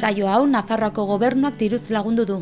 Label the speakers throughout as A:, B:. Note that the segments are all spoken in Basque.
A: Saio hau Nafarroako gobernuak diruz lagundu du.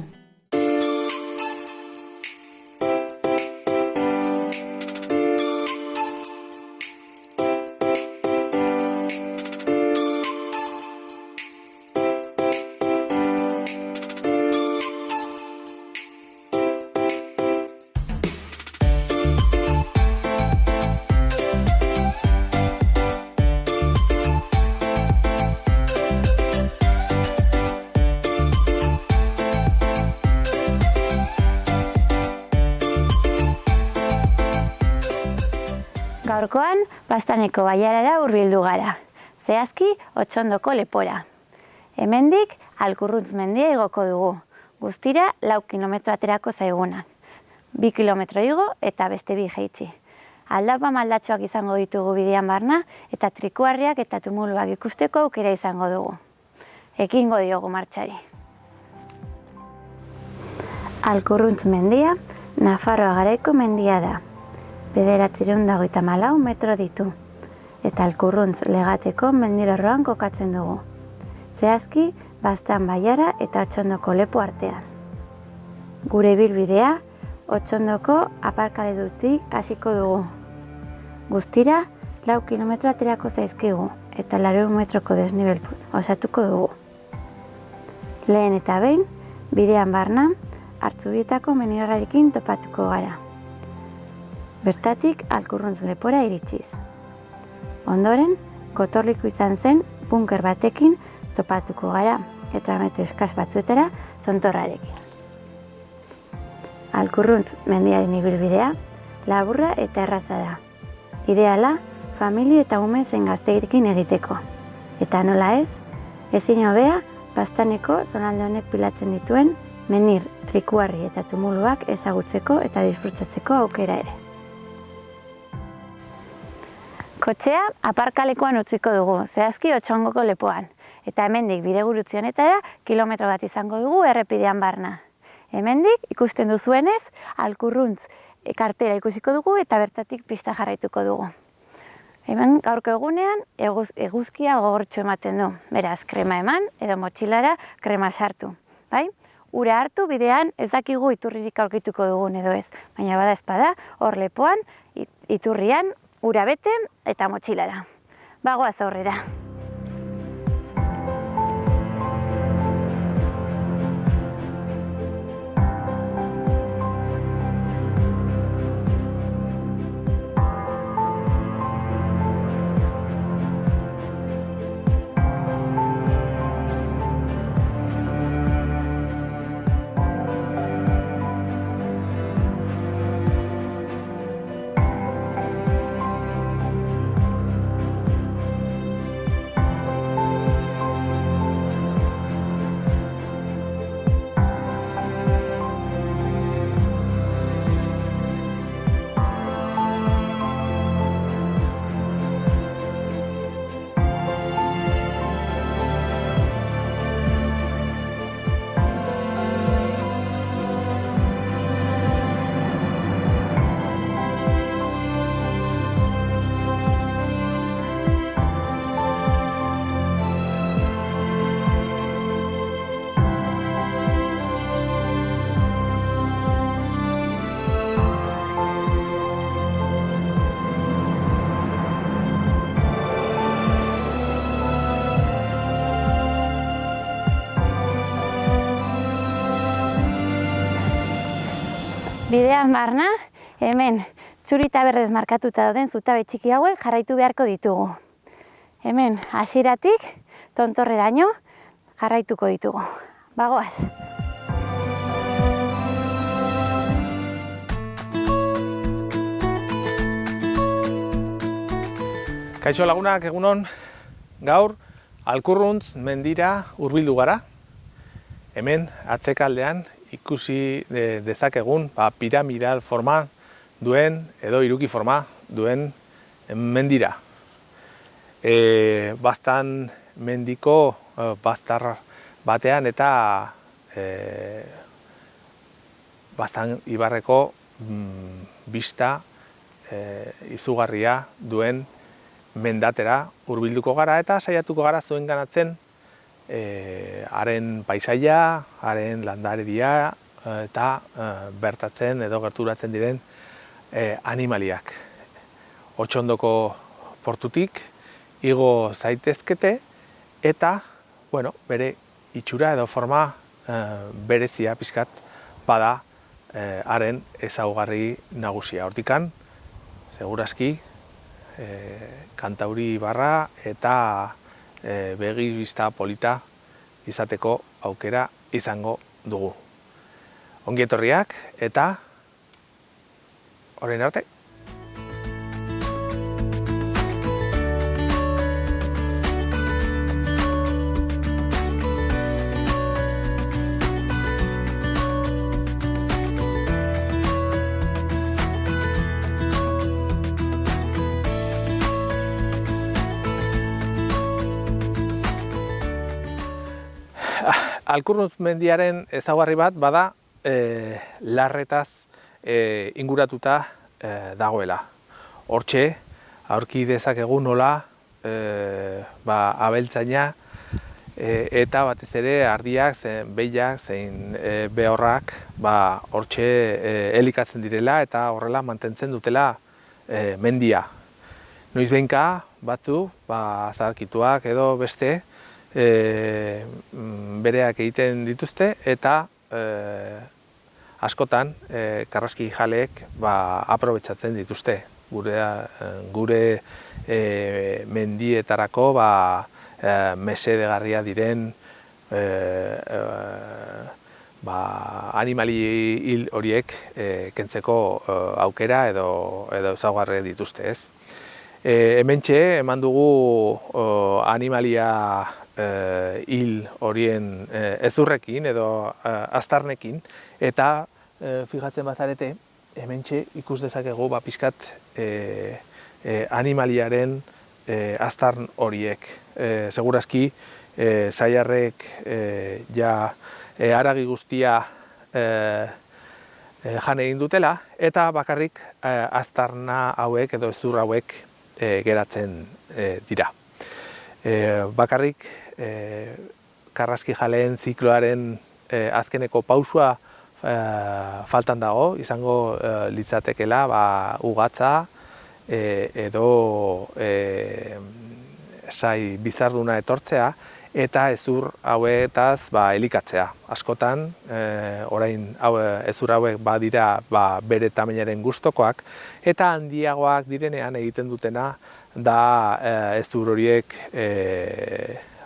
B: Gaurkoan, Baztaneko bailarara hurbildu gara, zehazki Otsondoko lepora. Hemendik Alkurruntz mendia igoko dugu, guztira 4 kilometro aterako zaigunak. 2 kilometro igo eta beste 2 jaitsi. Aldapa maldatxoak izango ditugu bidean barna eta trikuarriak eta tumuluak ikusteko aukera izango dugu. Ekingo diogu martxari. Alkurruntz mendia, Nafarroa garaiko mendia da. 934 metro ditu, eta Alkurruntz legateko mendilerroan kokatzen dugu. Zehazki, Baztan bailara eta Otsondoko lepo artean. Gure ibilbidea, Otsondoko aparkaledutik hasiko dugu. Guztira, 4 kilometro aterako zaizkigu, eta 400 metroko desnibel osatuko dugu. Lehen eta behin, bidean barna, Hartzubietako mendilerrarekin topatuko gara. Bertatik Alkurruntz lepora iritsiz. Ondoren, gotorliku izan zen bunker batekin topatuko gara, eta metro eskas batzuetara tontorrarekin. Alkurruntz mendiaren ibilbidea laburra eta erraza da. Ideala, famili eta ume zen gazteekin egiteko. Eta nola ez, ezin hobea Baztaneko zonalde honek pilatzen dituen menir, trikuarri eta tumuluak ezagutzeko eta disfrutatzeko aukera ere. Kotxea aparkalekuan utziko dugu, zehazki Otsondoko lepoan. Eta hemendik bidegurutze honetara kilometro bat izango dugu errepidean barna. Hemendik ikusten duzuenez, Alkurruntz kartela ikusiko dugu eta bertatik pista jarraituko dugu. Hemen gaurko egunean eguzkia gogortxo ematen du. Beraz, krema eman edo motxilara krema sartu. Bai? Ura hartu bidean ez dakigu iturririk aurkituko dugun edo ez. Baina bada ezpada, hor lepoan, iturrian, ura bete eta motxilara. Bagoaz aurrera. Bidean barna, hemen txuri eta berdez markatuta dauden zutabe txiki hauek jarraitu beharko ditugu. Hemen hasieratik tontorreraino jarraituko ditugu. Bagoaz!
C: Kaixo lagunak, egunon, gaur Alkurruntz mendira hurbildu gara. Hemen atzekaldean ikusi dezakegun piramidal forma duen edo hiruki forma duen mendira. Baztan mendiko baztar batean eta Baztan ibarreko bista izugarria duen mendatera hurbilduko gara eta saiatuko gara zuenganatzen haren paisaia, haren landaredia eta bertatzen edo gerturatzen diren animaliak. Otsondoko portutik igo zaitezkete eta bere itxura edo forma berezia pixkat bada haren ezaugarri nagusia. Hortikan, segurazki, Kantauri ibarra eta begi bista polita izateko aukera izango dugu. Ongi etorriak eta orain arte. Alkurnuntz mendiaren ezaugarri bat bada larretaz inguratuta dagoela. Hortxe, aurki dezakegu nola abeltzaina eta batez ere ardiak, behiak, zein behorrak hortxe elikatzen direla eta horrela mantentzen dutela mendia. Noiz behinka batzu, zaharkituak edo beste, bereak egiten dituzte eta askotan karraski jaleek aprobetxatzen dituzte. Gure mendietarako mesedegarria diren animali hil horiek kentzeko aukera edo ezaugarri dituzte, ez. Hementxe eman dugu animalia hil horien ezurrekin edo aztarnekin eta fijatzen bazarete hementxe ikus dezakegu pixkat animaliaren aztarn horiek. Segurazki saiarrek haragi guztia jan egin dutela eta bakarrik aztarna hauek edo ezur hauek geratzen dira. Bakarrik karraski jaleen zikloaren azkeneko pausua faltan dago, izango litzatekela ugatza edo sai bizarduna etortzea eta ezur hauetaz elikatzea. Askotan, orain ezur hauek badira bere tamainaren gustokoak eta handiagoak direnean egiten dutena da ezur horiek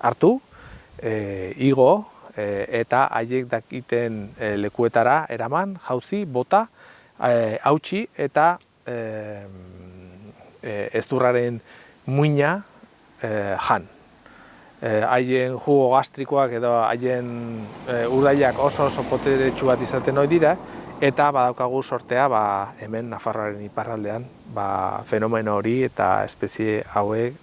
C: hartu, igo eta haiek dakiten lekuetara eraman, jauzi, bota, hautsi eta ezurraren muina jan. Haien jugo gastrikoak edo haien urdaiak oso boteretsu bat izaten ohi dira eta badaukagu sortea hemen Nafarroaren iparraldean fenomeno hori eta espezie hauek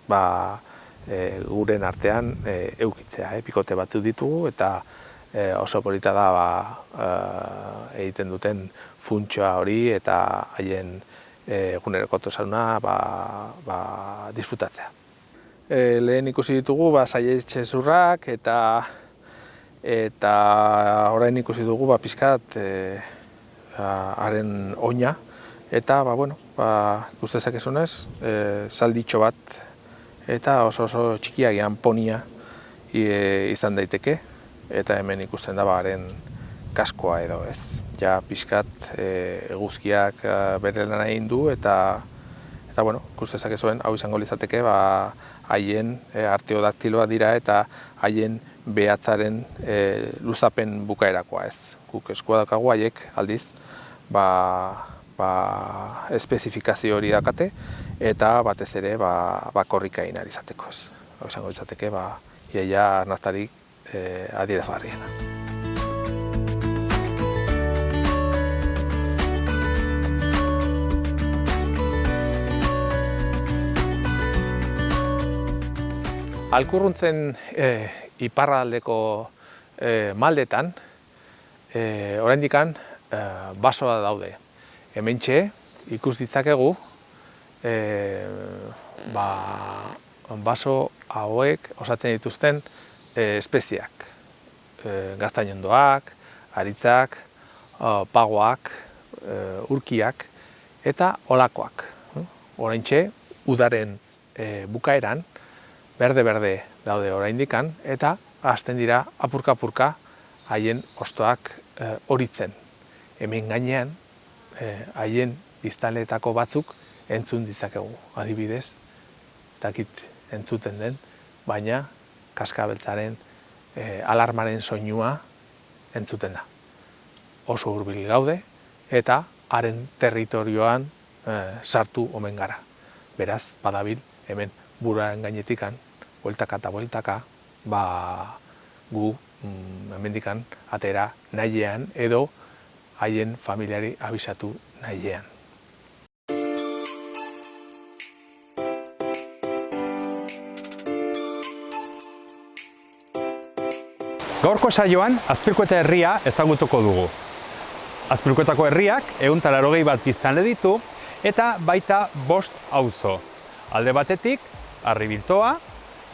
C: guren artean eukitzea. Pikote batzuk ditugu eta oso polita da egiten duten funtsoa hori eta haien egunerokotasuna disfrutatzea. Lehen ikusi ditugu saietxezurrak eta orain ikusi dugu pixkat haren oina eta ikuste dezakezunez zalditxo bat eta oso txikiagian ponia izan daiteke eta hemen ikusten da haren kaskoa edo ez. Ja pixkat eguzkiak bere lana egin du eta ikuste dezakezuen hau izango litzateke haien arteodaktiloa dira eta haien behatzaren luzapen bukaerakoa ez. Guk eskua daukagu haiek aldiz espezifikazio hori dakate eta batez ere korrika egin ahal izateko ez. Hau izango litzateke iaia arnaztarik adierazgarriena. Alkurruntzen iparraldeko maldetan, oraindikan basoa daude. Hementxe ikus ditzakegu baso hauek osatzen dituzten espeziak, gaztainondoak, aritzak, pagoak, urkiak eta olakoak. Oraintxe, udaren bukaeran, berde-berde daude oraindikan, eta hasten dira apurka-apurka haien hostoak horitzen. Hemen gainean, haien biztanleetako batzuk entzun ditzakegu, adibidez, dakit entzuten den, baina kaskabeltzaren alarmaren soinua entzuten da. Oso hurbil gaude eta haren territorioan sartu omen gara. Beraz, badabil, hemen buruaren gainetikan, bueltaka eta bueltaka, gu hemendikan atera nahiean edo haien familiari abisatu nahiean.
D: Gaurko saioan Azpilkueta herria ezagutuko dugu. Azpilkuetako herriak 180 bat biztanle ditu eta baita 5 auzo. Alde batetik, Arribiltoa,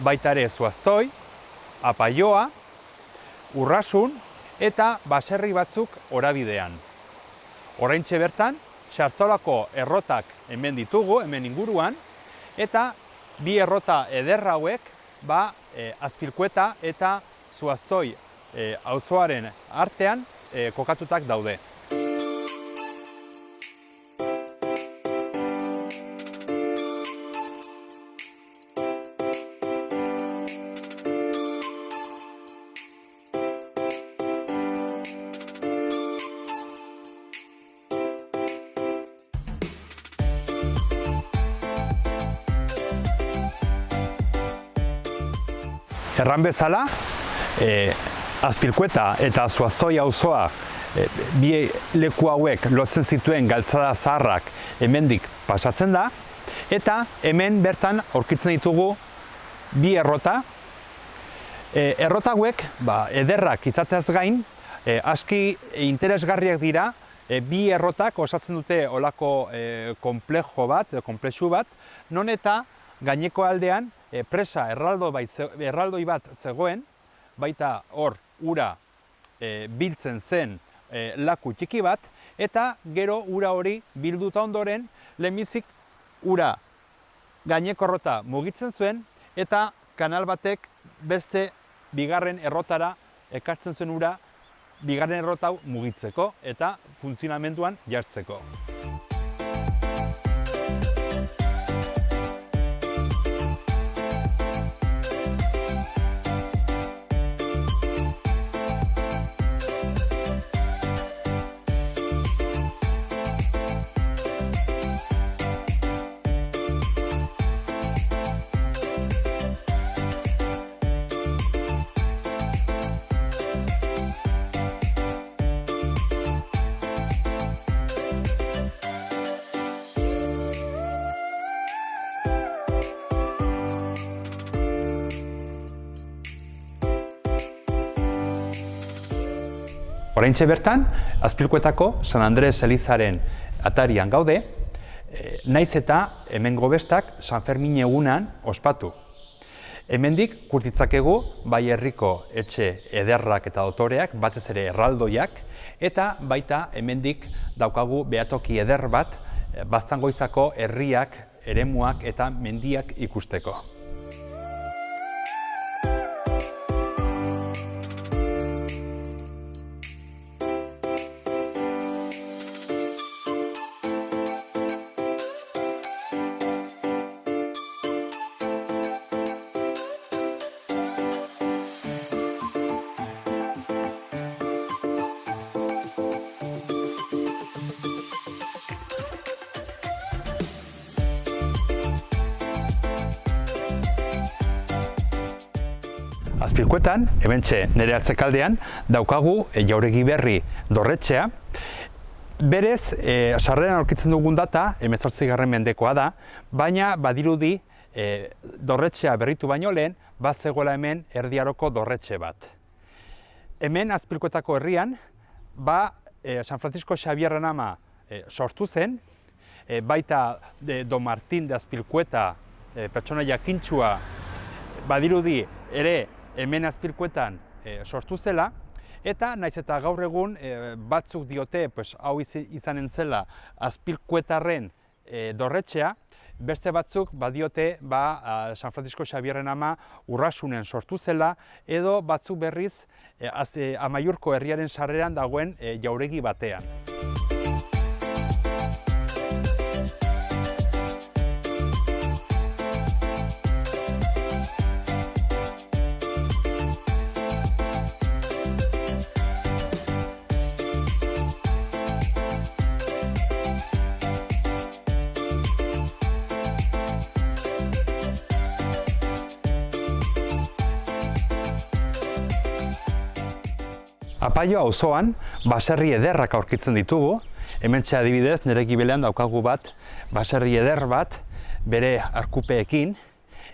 D: baita ere Zuaztoi, Apaioa, Urrasun eta baserri batzuk orabidean. Oraintxe bertan, Sartolako errotak hemen ditugu, hemen inguruan, eta bi errota eder hauek Azpilkueta eta Zuaztoi auzoaren artean kokatutak daude. Erran bezala, Azpilkueta eta Zuaztoi auzoa bi leku hauek lotzen zituen galtzada zaharrak hemendik pasatzen da, eta hemen bertan aurkitzen ditugu bi errota. Errota hauek ederrak izateaz gain, aski interesgarriak dira, bi errotak osatzen dute olako konplexu bat, non eta gaineko aldean presa erraldoi bat zegoen, baita hor ura biltzen zen laku txiki bat, eta gero ura hori bilduta ondoren, lehenbizik ura gaineko errota mugitzen zuen, eta kanal batek beste bigarren errotara ekartzen zuen ura bigarren errota hau mugitzeko eta funtzionamenduan jartzeko. Oraintxe bertan, Azpilkuetako San Andres elizaren atarian gaude, naiz eta hemengo bestak San Fermin egunan ospatu. Hemendik kurtitzakegu bai herriko etxe ederrak eta dotoreak, batez ere erraldoiak, eta baita hemendik daukagu behatoki eder bat, Baztangoizako herriak, eremuak eta mendiak ikusteko. Azpilkuetan, hementxe nire atzekaldean, daukagu Jauregi Berri dorretxea. Berez, sarreran aurkitzen dugun data, 18. mendekoa da, baina badirudi dorretxea berritu baino lehen, bazegoela hemen Erdi Aroko dorretxe bat. Hemen Azpilkuetako herrian, San Francisco Xabierren ama sortu zen, baita Don Martin de Azpilkueta pertsona jakintxua badirudi ere hemen azpilkuetan sortu zela, eta naiz eta gaur egun batzuk diote hau izanen zela azpilkuetarren dorretxea, beste batzuk badiote San Francisco Xabierren ama Urrasunen sortu zela, edo batzuk berriz Amaiurko herriaren sarreran dagoen jauregi batean. Apaio auzoan baserri ederrak aurkitzen ditugu. Hementxe adibidez, nire gibelean daukagu bat, baserri eder bat, bere arkupeekin,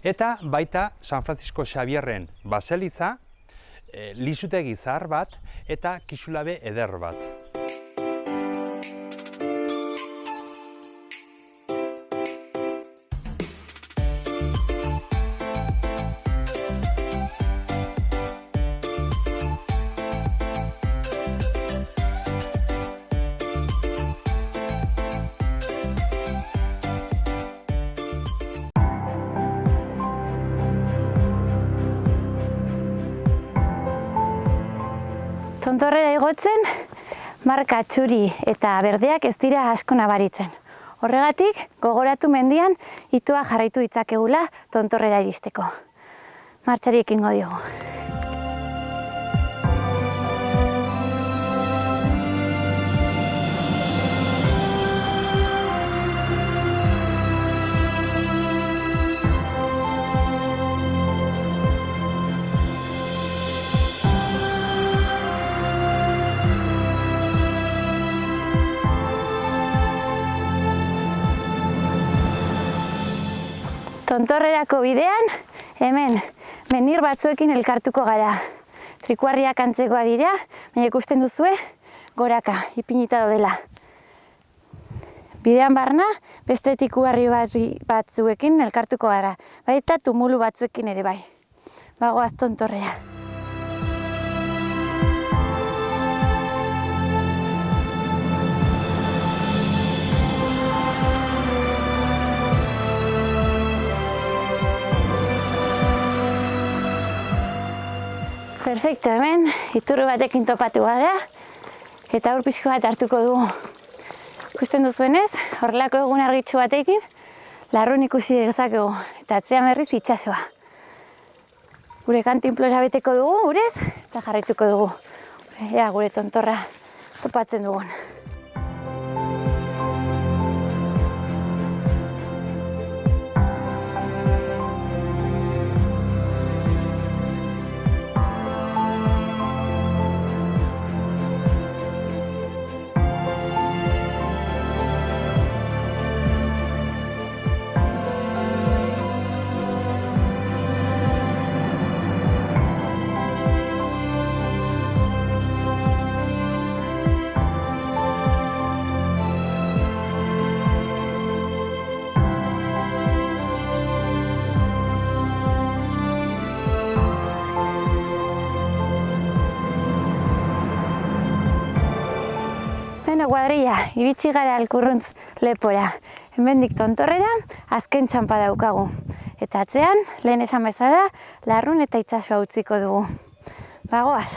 D: eta baita San Francisco Xabierren baseliza, lisutegi zahar bat, eta kisulabe eder bat.
B: Tontorrera igotzen, marka txuri eta berdeak ez dira asko nabaritzen. Horregatik, gogoratu mendian itua jarraitu ditzakegula tontorrera iristeko. Martxari ekingo diogu. Tontorrerako bidean, hemen menhir batzuekin elkartuko gara. Trikuarriak antzekoa dira, baina ikusten duzue, goraka, ipinita daudela. Bidean barna, beste trikuarri batzuekin elkartuko gara, baita tumulu batzuekin ere bai. Bagoaz tontorrera. Perfecto, hemen iturri batekin topatu gara eta ur pixko bat hartuko dugu. Ikusten duzuenez, horrelako egun argitsu batekin larrun ikusi dezakegu eta atzean berriz itsasoa. Gure kantinplosa beteko dugu, urez, eta jarraituko dugu. Ea gure tontorra topatzen dugun. Kuadrilla, iritsi gara Alkurruntz lepora. Hemendik tontorrera, azken txanpa daukagu. Eta atzean, lehen esan bezala, larrun eta itsasoa utziko dugu. Bagoaz.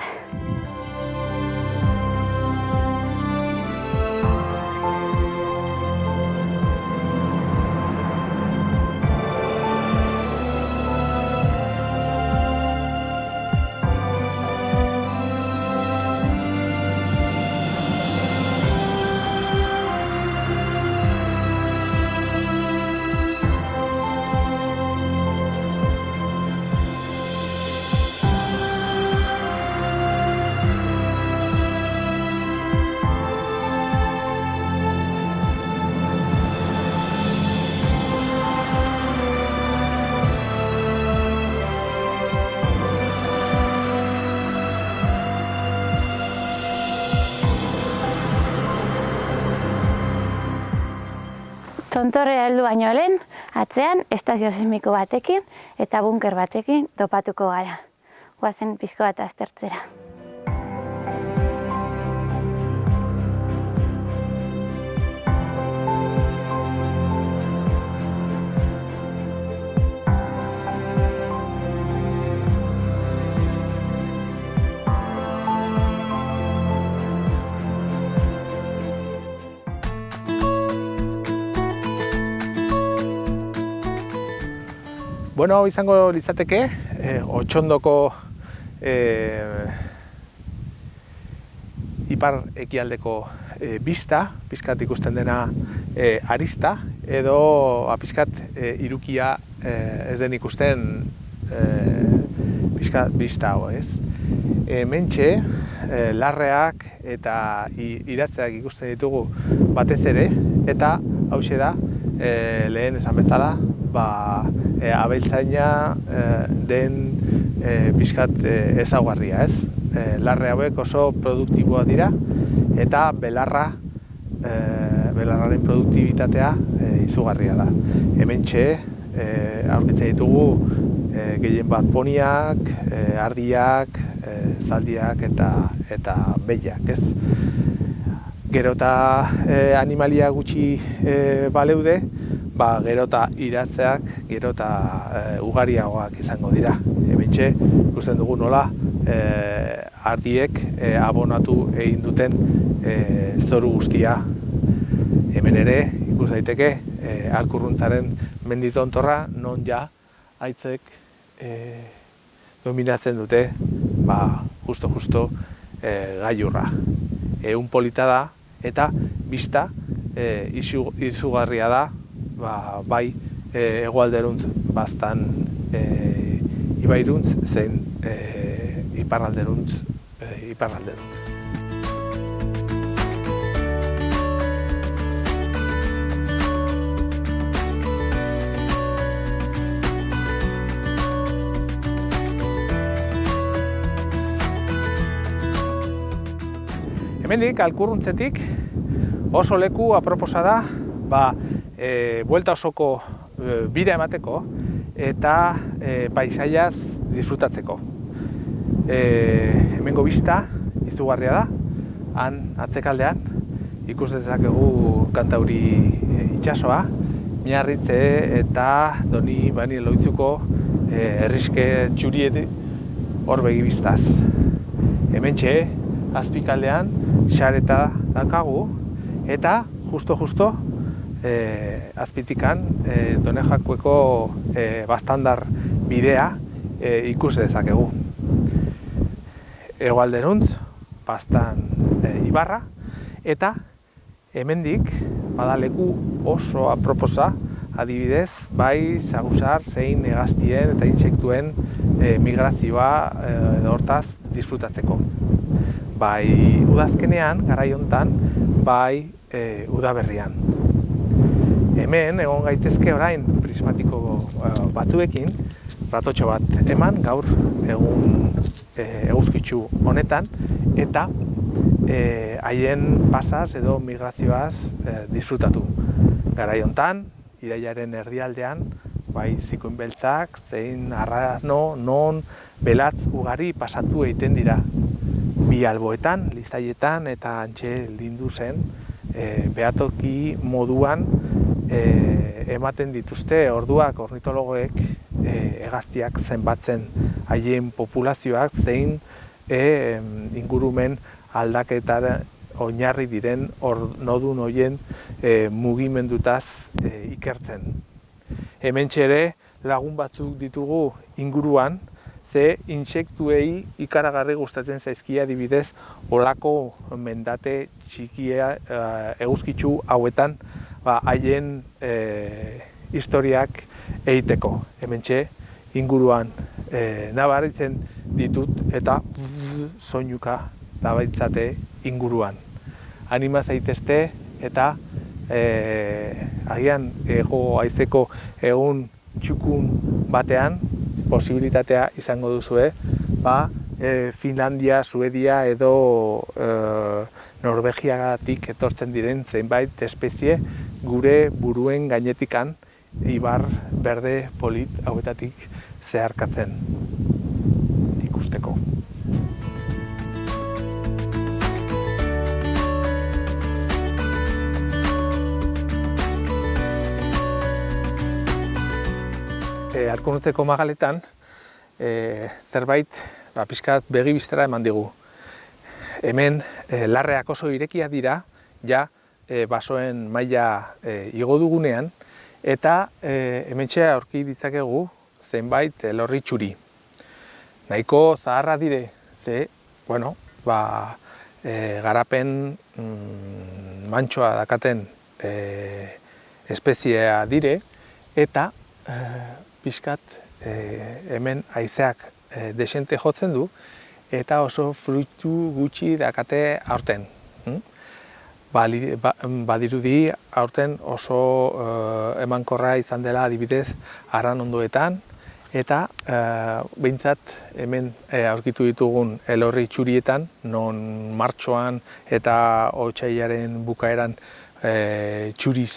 B: Tontorrera heldu baino lehen, atzean estazio sismiko batekin eta bunker batekin topatuko gara. goazen pixko bat aztertzera.
C: Bueno, hau izango litzateke, Otxondoko ipar ekialdeko bista, pizkat ikusten dena arista, edo pizkat irukia ez den ikusten pizkat bista hau, ez? Hementxe, larreak eta iratzeak ikusten ditugu batez ere, eta hauxe da, lehen esan bezala, abeltzaina den pixkat ezaugarria, ez? Larre hauek oso produktiboa dira eta belarraren produktibitatea izugarria da. Hementxe aurkitzen ditugu gehien bat poniak, ardiak, zaldiak eta behiak, ez? Gero eta animalia gutxi baleude, gero eta iratzeak, gero eta ugariagoak izango dira. Hementxe, ikusten dugu nola, ardiek abonatu egin duten zoru guztia. Hemen ere, ikus daiteke, Alkurruntzaren menditontorra, non ja haitzek dominatzen dute, justo gailurra. Egun polita da, eta bista izugarria da, bai hegoalderuntz bastan ibairuntz zein iparralderuntz. Hemendik, Alkurruntzetik, oso leku aproposa da, buelta osoko bira emateko eta paisaiaz disfrutatzeko. Hemengo bista izugarria da, han atzekaldean ikus dezakegu Kantauri itsasoa, Miarritze eta Doni Bani Loitzuko herriske txurieti hor begibistaz. Hementxe, azpikaldean xareta daukagu eta justo azpitikan Donejakueko bastandar bidea ikus dezakegu. Hegoalderuntz bastan ibarra eta hemendik badaleku oso aproposa, adibidez, bai saguzar zein hegaztien eta intsektuen migrazioa hortaz disfrutatzeko. Bai udazkenean, garai hontan, bai udaberrian. Hemen egon gaitezke orain prismatiko batzuekin, ratotxo bat eman gaur egun eguzkitsu honetan, eta haien pasaz edo migrazioaz disfrutatu. Garai hontan, irailaren erdialdean, bai zikuin beltzak, zein arrazno, non, belatz ugari pasatu egiten dira. Bi alboetan, lizaietan eta antxe lindu zen, behatoki moduan ematen dituzte orduak ornitologoek hegaztiak zenbatzen haien populazioak zein ingurumen aldaketara oinarri diren nodun horien mugimendutaz ikertzen. Hementxe ere lagun batzuk ditugu inguruan, ze intsektuei ikaragarri gustatzen zaizkia adibidez olako mendate txikia eguzkitsu hauetan haien historiak egiteko. Hementxe inguruan nabaritzen ditut eta soinuka dabaitzate inguruan. Anima zaitezte eta agian hego haizeko egun txukun batean posibilitatea izango duzue, Finlandia, Suedia edo Norvegiagatik etortzen diren zenbait espezie gure buruen gainetikan ibar berde polit hauetatik zeharkatzen. ikusteko. Arkunutzeko magaletan zerbait pixkat begi bistera eman digu. Hemen larreak oso irekia dira, ja basoen maila igo dugunean, eta hementxe aurki ditzakegu zenbait elorri txuri. Nahiko zaharra dire, ze, bueno, garapen mantsoa dakaten espeziea dire, eta pixkat hemen haizeak desente jotzen du, eta oso fruitu gutxi dakate aurten. Badirudi aurten oso emankorra izan dela adibidez Arranondoetan, eta behintzat hemen aurkitu ditugun elorri txurietan, non martxoan eta otsailaren bukaeran txuriz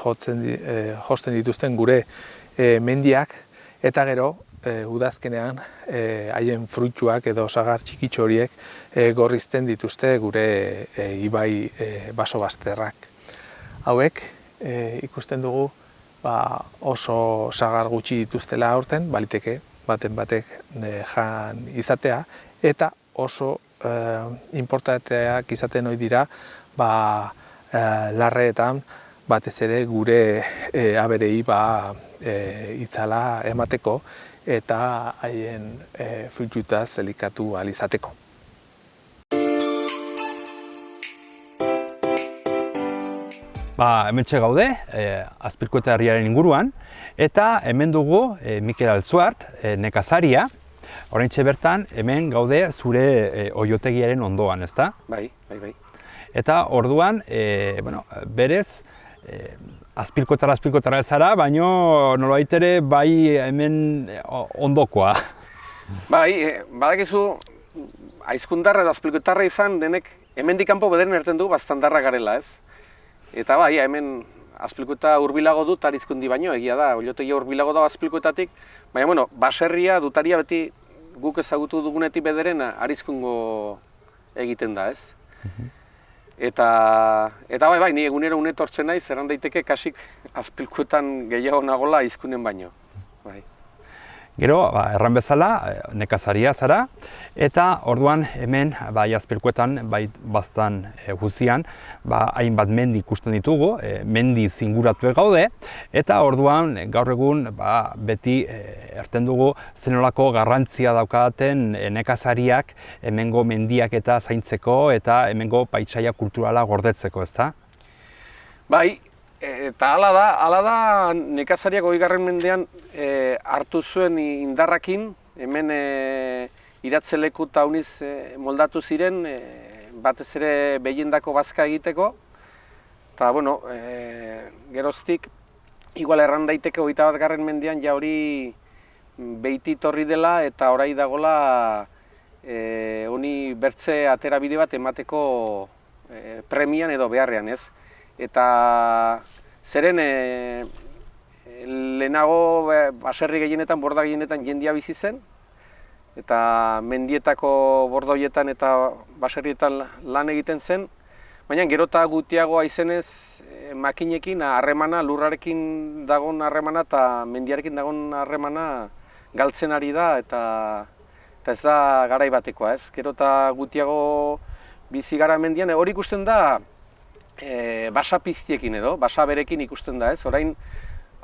C: josten dituzten gure mendiak, eta gero udazkenean haien fruituak edo sagar txikitxo horiek gorrizten dituzte gure ibai baso-bazterrak. Hauek ikusten dugu oso sagar gutxi dituztela aurten, baliteke baten batek jan izatea, eta oso importanteak izaten ohi dira larreetan batez ere gure aberei itzala emateko eta haien fruitutaz elikatu ahal izateko.
D: Hementxe gaude, Azpilkueta herriaren inguruan, eta hemen dugu Mikel Altzuart, nekazaria. Oraintxe bertan, hemen gaude zure oiotegiaren ondoan, ezta?
E: Bai.
D: Eta orduan, berez, azpilkotara zara, baino nolabait ere bai hemen ondokoa.
E: Bai, badakizu, aizkundarra edo azpilkotarra izan denek hemendik kanpo bederen erten dugu baztandarra garela, ez? Eta bai, hemen azpilkota hurbilago dut arizkundi baino, egia da, oiotegia hurbilago da azpilkoetatik, baina, baserria, dutaria beti guk ezagutu dugunetik bederen arizkungo egiten da, ez? Eta bai, ni egunero unetortzen naiz, erran daiteke kasik azpilkuetan gehiago nagola aizkunen baino. Bai.
D: Gero, erran bezala, nekazaria zara, eta orduan hemen azpilkuetan, baztan guzian, hainbat mendi ikusten ditugu, mendi zinguratu gaude, eta orduan gaur egun beti erten dugu zenolako garrantzia daukaten nekazariak hemengo mendiak eta zaintzeko eta hemengo paitsaia kulturala gordetzeko, ezta?
E: Bai, eta hala da nekazariak 20. mendean hartu zuen indarrakin, hemen iratzeleko eta uniz moldatu ziren, batez ere behiendako bazka egiteko. Eta, geroztik, igual erran daiteke 21. mendean ja hori behitit horri dela eta orai dagola honi bertze atera bide bat emateko premian edo beharrean, ez? Eta zeren lehenago baserri gehienetan, borda gehienetan jendia bizi zen, eta mendietako borda horietan eta baserrietan lan egiten zen, baina gero eta gutiagoa izenez makinekin harremana, lurrarekin dagoen harremana eta mendiarekin dagoen harremana galtzen ari da, eta ez da garai batekoa, ez? Gero eta gutiago bizi gara mendian, hori ikusten da basa piztiekin edo, basa berekin ikusten da, ez? Orain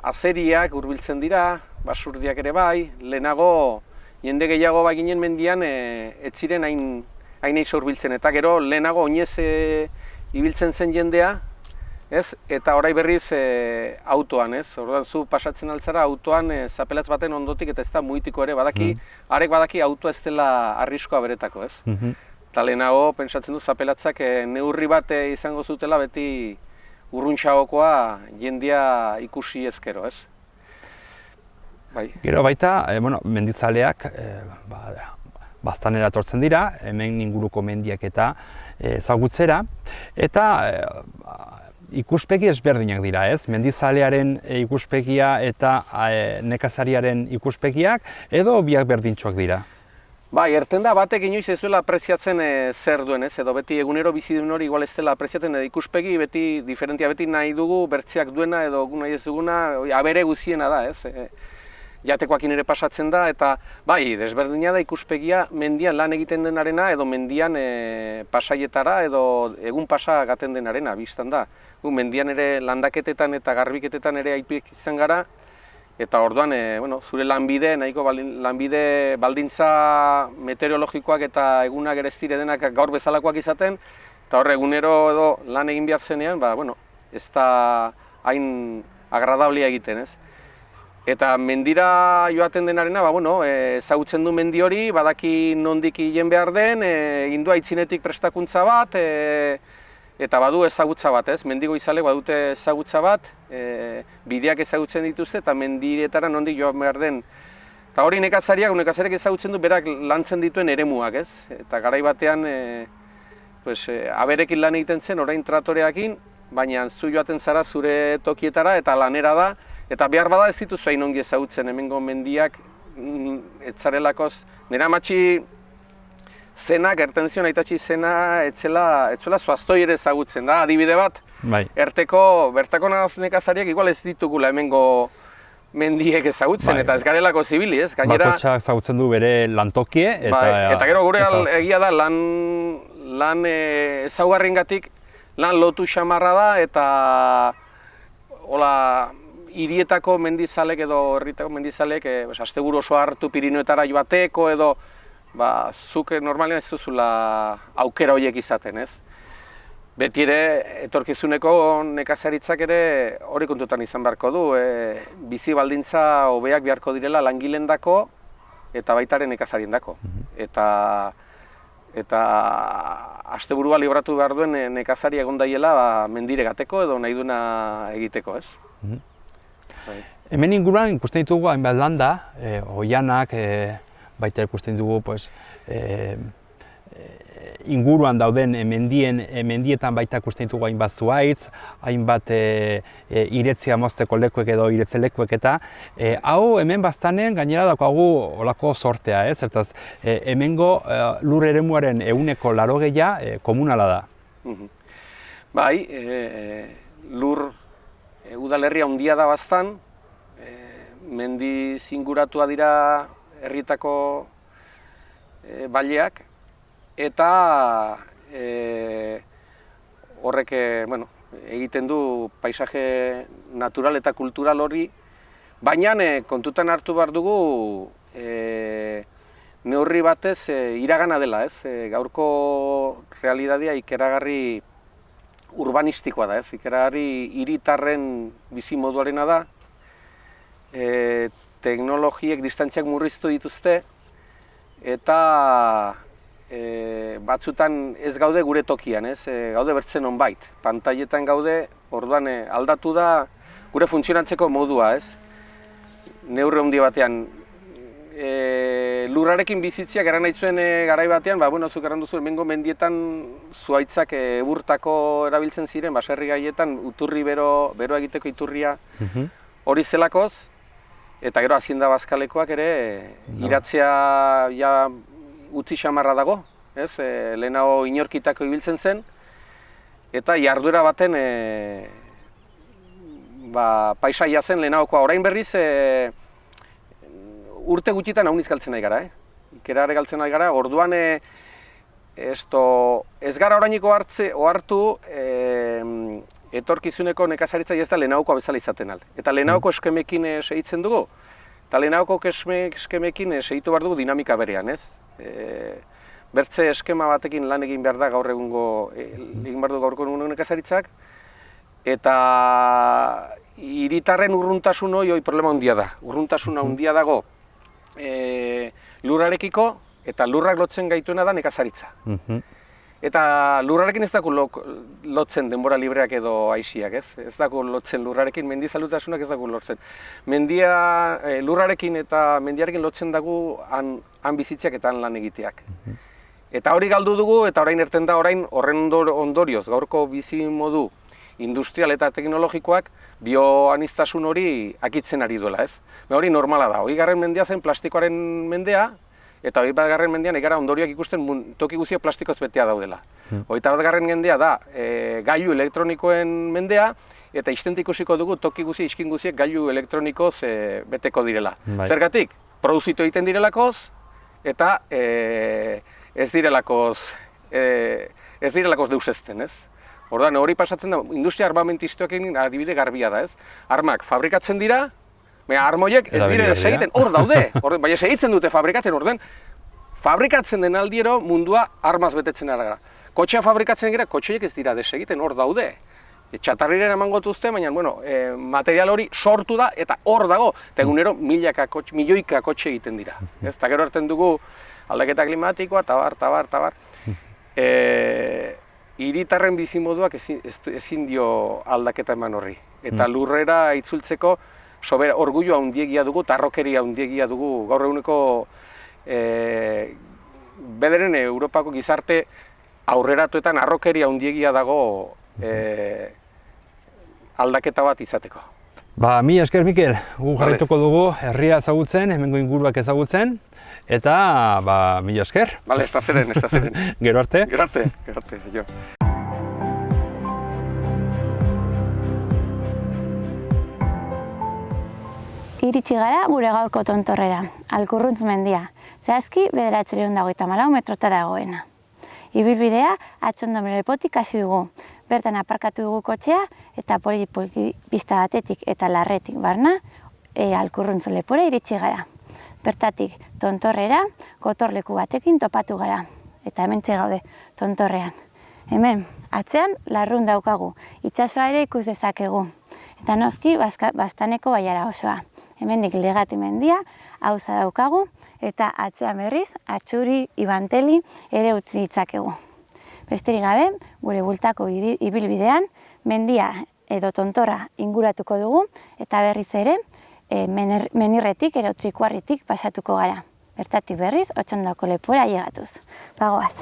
E: azeriak hurbiltzen dira, basurdiak ere bai, lehenago jende gehiago baginen mendian ez ziren hain eiz hurbiltzen, eta gero lehenago oinez ibiltzen zen jendea, ez? Eta orai berriz autoan, ez? Orduan zu pasatzen altzara autoan zapelatz baten ondotik eta ez da muitiko ere badaki, arek badaki autoa ez dela arriskoa beretako, ez? Eta lehenago pentsatzen du zapelatzak neurri bat izango zutela beti urruntxagokoa jendia ikusi ezkero, ez? Bai.
D: Gero baita, mendizaleak baztanera etortzen dira, hemen inguruko mendiak eta ezagutzera, eta ikuspegi ezberdinak dira, ez? Mendizalearen ikuspegia eta nekazariaren ikuspegiak edo biak berdintsuak dira?
E: Bai, erten da batek inoiz ez duela apreziatzen zer duen, ez? Edo beti egunero bizi duen hori igual ez dela apreziatzen, edo ikuspegi beti diferentia, beti nahi dugu bertzeak duena edo nahi ez duguna, abere guziena da, ez? Jatekoakin ere pasatzen da, eta bai, desberdina da ikuspegia mendian lan egiten denarena edo mendian pasaietara edo egun pasa gaten denarena, biztan da. Mendian ere landaketetan eta garbiketetan ere aipik izan gara, eta orduan, zure lanbide, nahiko lanbide baldintza meteorologikoak eta egunak ere ez dire denak gaur bezalakoak izaten, eta hor egunero edo lan egin behar zenean, ez da hain agradablia egiten, ez? Eta mendira joaten denarena, ezagutzen du mendi hori, badaki nondik hilen behar den, egin du aitzinetik prestakuntza bat, eta badu ezagutza bat, ez? Mendigo izalek badute ezagutza bat, bideak ezagutzen dituzte eta mendiretara nondik joan behar den. Eta hori nekazariak ezagutzen du berak lantzen dituen eremuak, ez? Eta garai batean aberekin lan egiten zen, orain tratoreakin, baina zu joaten zara zure tokietara eta lanera da, eta behar bada ez dituzu hain ongi ezagutzen hemengo mendiak etzarelakoz. Nera matxi zenak, ertenzion aitatxi zena, etzela zoaztoi ere ezagutzen da, adibide bat. Bertako nekazariak igual ez ditugula hemengo mendiek ezagutzen, eta ez garelako zibili, ez?
D: Bakotxak ezagutzen du bere lantokie,
E: eta gero gure egia da lan ezaugarriengatik lan lotu xamarra da, eta hola, hirietako mendizalek edo herritako mendizalek asteburu oso hartu Pirinioetara joateko edo zuk normalean ez duzula aukera horiek izaten, ez? Beti ere, etorkizuneko nekazaritzak ere hori kontutan izan beharko du, bizi baldintza hobeak beharko direla langilendako eta baitaren nekazariendako. Eta asteburua libratu behar duen nekazari egon daiela mendire gateko edo nahi duena egiteko, ez?
D: Hemen inguruan ikusten ditugu hainbat landa, oianak, baita ikusten dugu inguruan dauden mendietan baita ikusten ditugu hainbat zuhaitz, hainbat iretzia mozteko lekuek edo iretze lekuek eta hau hemen baztanen gainera daukagu olako sortea, ez? Zertaz, hemengo lur eremuaren 80% komunala da.
E: Bai, lur udalerria handia da baztan, mendi zinguratua dira herrietako baileak, eta horrek egiten du paisaje natural eta kultural hori, baina kontutan hartu behar dugu neurri batez iragana dela, ez? Gaurko realitatea ikeragarri urbanistikoa da, ez? Ikeragarri hiritarren bizimoduarena da, teknologiek distantziak murriztu dituzte, eta batzutan ez gaude gure tokian, ez? Gaude bertzen onbait. Pantailetan gaude, orduan aldatu da gure funtzionatzeko modua, ez? Neurri handi batean. Lurrarekin bizitziak eran nahi zuen garai batean, zuk erran duzu, hemengo mendietan zuhaitzak eburtako erabiltzen ziren, baserri gaietan uturri bero egiteko iturria hori zelakoz, eta gero hazienda bazkalekoak ere iratzea utzi xamarra dago, ez? Lehenago inorkitako ibiltzen zen, eta jarduera baten paisaia zen lehenagokoa. Orain berriz urte gutxitan hauniz galtzen nahi gara, ikerare galtzen nahi gara, orduan ez gara orainiko ohartu etorkizuneko nekazaritza ez da lehenagokoa bezala izaten al. Eta lehenagoko eskemekin segitzen dugu, eta lehenagoko eskemekin segitu behar dugu dinamika berean, ez? Bertze eskema batekin lan egin behar da gaur egungo, egin behar du gaurko egungo nekazaritzak, eta hiritarren urruntasun hori problema handia da. Urruntasuna handia dago lurrarekiko, eta lurrak lotzen gaituena da nekazaritza. Eta lurrarekin ez dago lotzen denbora libreak edo aixiak, ez? Ez dago lotzen lurrarekin, mendizalutasunak ez dago lotzen. Lurrarekin eta mendiarekin lotzen dago han bizitziak eta han lan egiteak. Eta hori galdu dugu, eta orain erten da orain horren ondorioz, gaurko bizi modu industrial eta teknologikoak bioaniztasun hori akitzen ari duela, ez? Hori normala da, 20. mendea zen plastikoaren mendea, eta 21. mendean egara ondorioak ikusten toki guztia plastikoz betea daudela. 21. mendea da gailu elektronikoen mendea, eta istente ikusiko dugu toki guzti, iskin guztiek gailu elektronikoz beteko direla. Zergatik, produzitu egiten direlakoz, eta ez direlakoz deusezten, ez? Orduan, hori pasatzen da, industria armamentistoekin adibide garbia da, ez? Armak fabrikatzen dira, baina armoiek ez dire segiten, hor daude, baina segitzen dute fabrikatzen, orduan, fabrikatzen den aldiero mundua armaz betetzen ara gara. Kotxea fabrikatzen gira, kotxeek ez dira desegiten, hor daude. Txatarriren emango duzte, baina, material hori sortu da eta hor dago, eta egunero milioika kotxe egiten dira. Eta gero hartzen dugu aldaketa klimatikoa, tabar. Hiritarren bizimoduak ezin dio aldaketa eman horri. Eta lurrera itzultzeko orgullo handiegia dugu, tarrokeria handiegia dugu, gaur eguneko bederen Europako gizarte aurreratuetan harrokeria handiegia dago aldaketa bat izateko.
D: Mi esker, Mikel, gu jarraituko dugu herria ezagutzen, hemengo inguruak ezagutzen, eta mi esker.
E: Bale, ez da zeren.
D: Gero arte.
E: Gero arte, jo.
B: Iritsi gara gure gaurko tontorrera, Alkurruntz mendia, zehazki 954 metrota dagoena. Ibilbidea Atxondo lepotik hasi dugu, bertan aparkatu dugu kotxea eta poliki pista batetik eta larretik barna Alkurruntz lepora iritsi gara. Bertatik tontorrera gotorleku batekin topatu gara, eta hementxe gaude tontorrean. Hemen, atzean larrun daukagu, itsasoa ere ikus dezakegu, eta noski Baztaneko bailara osoa. Hemendik Legati mendia, auza daukagu, eta atzean berriz, Atxuri, Ibanteli ere utzi ditzakegu. Besterik gabe, gure bultako ibilbidean, mendia edo tontorra inguratuko dugu, eta berriz ere, Menirretik edo Trikuarritik pasatuko gara. Bertatik berriz, Otxondoko lepora ailegatuz. Bagoaz.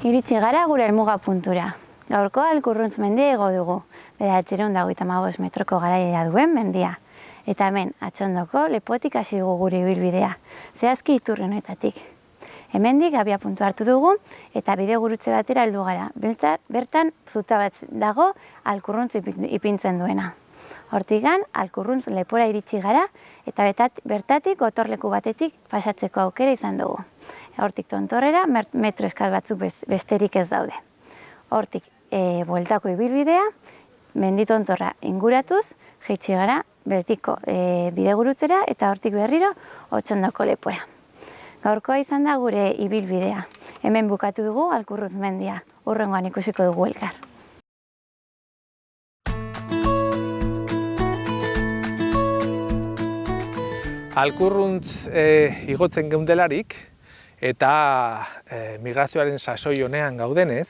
B: Iritsi gara gure helmuga puntura. Gaurko Alkurruntz mendia igo dugu, 955 metroko garaia duen mendia. Eta hemen, Atxondoko lepotik hasi dugu gure ibilbidea, zehazki iturri honetatik. Hemendik abia puntu hartu dugu eta bide gurutze batera heldu gara. Bertan zuta bat dago Alkurruntz ipintzen duena. Hortigan, Alkurruntz lepora iritsi gara eta bertatik gotorleku batetik pasatzeko aukera izan dugu. Hortik tontorrera metro eskal batzuk besterik ez daude. Hortik bueltako ibilbidea, mendi tontorra inguratuz, jaitsi gara betiko bidegurutzera eta hortik berriro Otxondoko lepora. Gaurkoa izan da gure ibilbidea. Hemen bukatu dugu Alkurruntz mendia. Hurrengoan ikusiko dugu elkar.
C: Alkurruntz igotzen geundelarik eta migrazioaren sasoi honean gaudenez,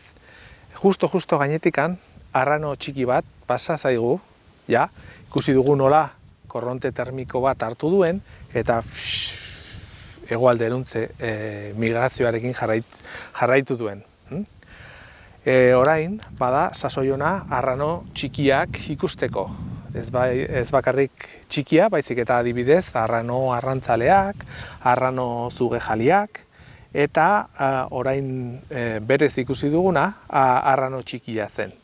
C: justo gainetikan arrano txiki bat pasa zaigu, ja, ikusi dugu nola korronte termiko bat hartu duen eta hegoalderuntze migrazioarekin jarraitu duen. Orain, bada, sasoi ona arrano txikiak ikusteko. Ez bakarrik txikia, baizik eta adibidez, arrano arrantzaleak, arrano zugejaliak, eta orain berez ikusi duguna, arrano txikia zen.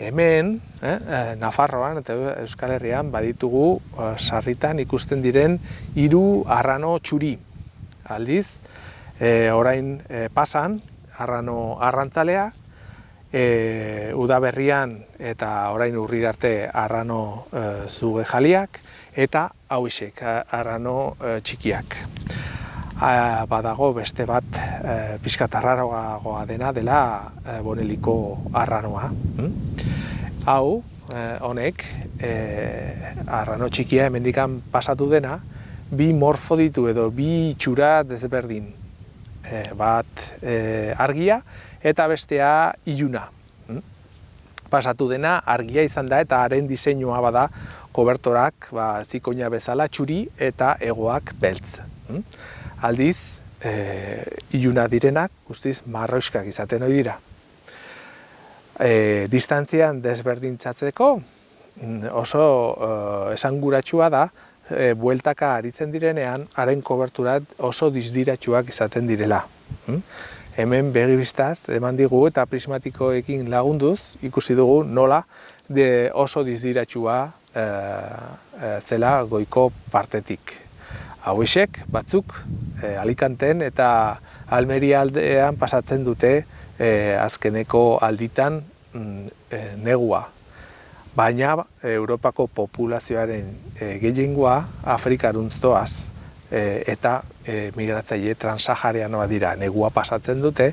C: Hemen, Nafarroan eta Euskal Herrian baditugu sarritan ikusten diren 3 arrano txuri. Aldiz, orain pasan, arrano arrantzalea, udaberrian eta orain urrira arte arrano zugejaliak eta hauexek arrano txikiak. Badago beste bat pixkat arraroagoa dela Boneliko arranoa. Hau, honek, arrano txikia hemendikan pasatu dena, 2 morfo ditu edo 2 itxura desberdin. Bat argia eta bestea iluna. Pasatu dena argia izan da eta haren diseinua bada kobertorak zikoina bezala txuri eta hegoak beltz. Aldiz, iluna direnak guztiz marroiskak izaten ohi dira. Distantzian desberdintzatzeko oso esanguratsua da bueltaka aritzen direnean haren koberturak oso disdiratsuak izaten direla. Hemen begibistaz eman digu eta prismatikoekin lagunduz ikusi dugu nola oso disdiratsua zela goiko partetik. Hauexek batzuk Alicanten eta Almeria aldean pasatzen dute azkeneko alditan negua. Baina Europako populazioaren gehiengoa Afrikaruntz doaz eta migratzaile transaharianoa dira. Negua pasatzen dute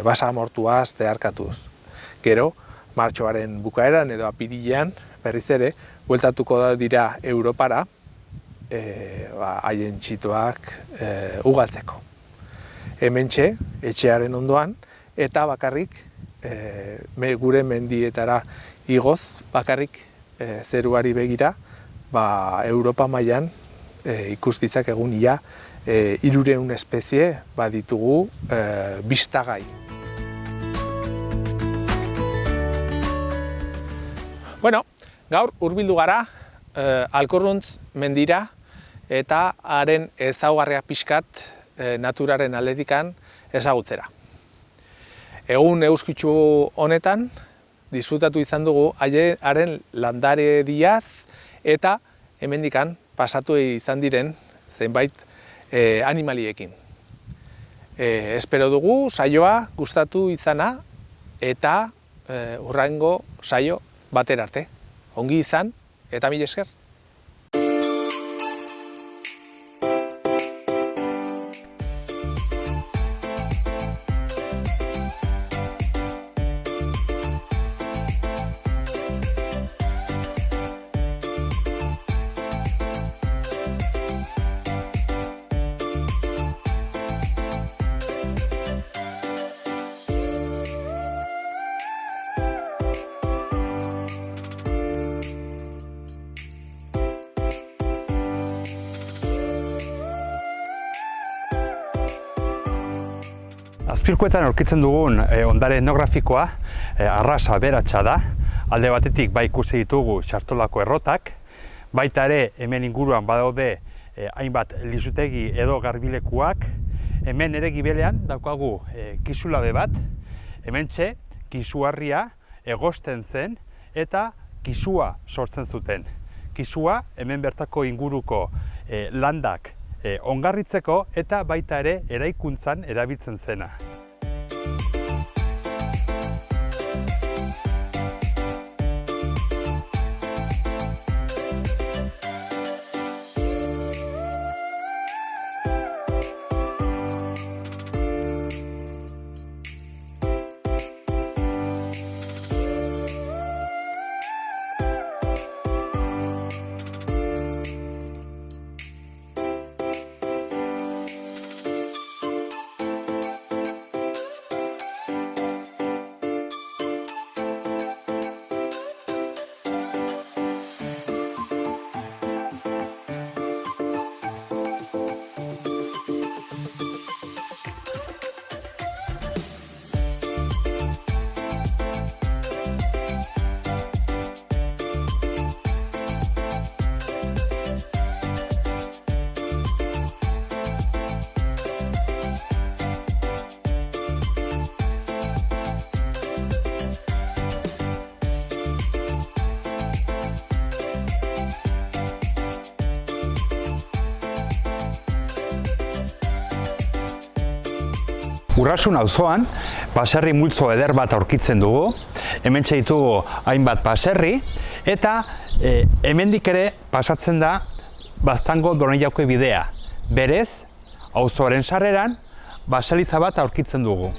C: basamortuaz zeharkatuz. Gero, martxoaren bukaeran edo apirilean berriz ere bueltatuko dira Europara haien txitoak ugaltzeko. Hementxe, etxearen ondoan, eta bakarrik gure mendietara igoz, bakarrik zeruari begira, Europa mailan ikus ditzakegun ia 300 espezie baditugu bistagai. Bueno, gaur hurbildu gara Alkurruntz mendira eta haren ezaugarria pixkat naturaren aldetikan ezagutzera. Egun eguzkitsu honetan disfrutatu izan dugu haren landare diaz eta hemendikan pasatu izan diren zenbait animaliekin. Espero dugu saioa gustatu izana eta hurrengo saio batera arte. Ongi izan eta mila esker.
D: Azpirkuetan aurkitzen dugun ondare etnografikoa arras aberatsa da. Alde batetik ikusi ditugu txartolako errotak, baita ere hemen inguruan badaude hainbat lisutegi edo garbilekuak. Hemen ere gibelean daukagu kisulabe bat, hementxe kisuarria egosten zen eta kisua sortzen zuten. Kisua hemen bertako inguruko landak ongarritzeko eta baita ere eraikuntzan erabiltzen zena. Urrasun auzoan baserri multzo eder bat aurkitzen dugu, hementxe ditugu hainbat baserri, eta hemendik ere pasatzen da Baztango Donejakue bidea. Berez, auzoaren sarreran, baseliza bat aurkitzen dugu.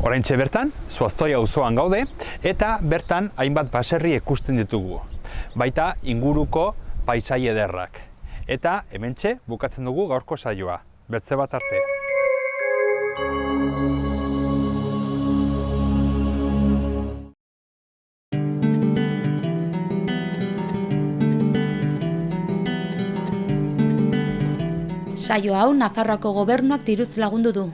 D: Oraintxe bertan, Zuaztoi auzoan gaude, eta bertan hainbat baserri ikusten ditugu. Baita inguruko paisai ederrak. Eta hementxe bukatzen dugu gaurko saioa. Beste bat arte.
A: Saio hau Nafarroako Gobernuak diruz lagundu du.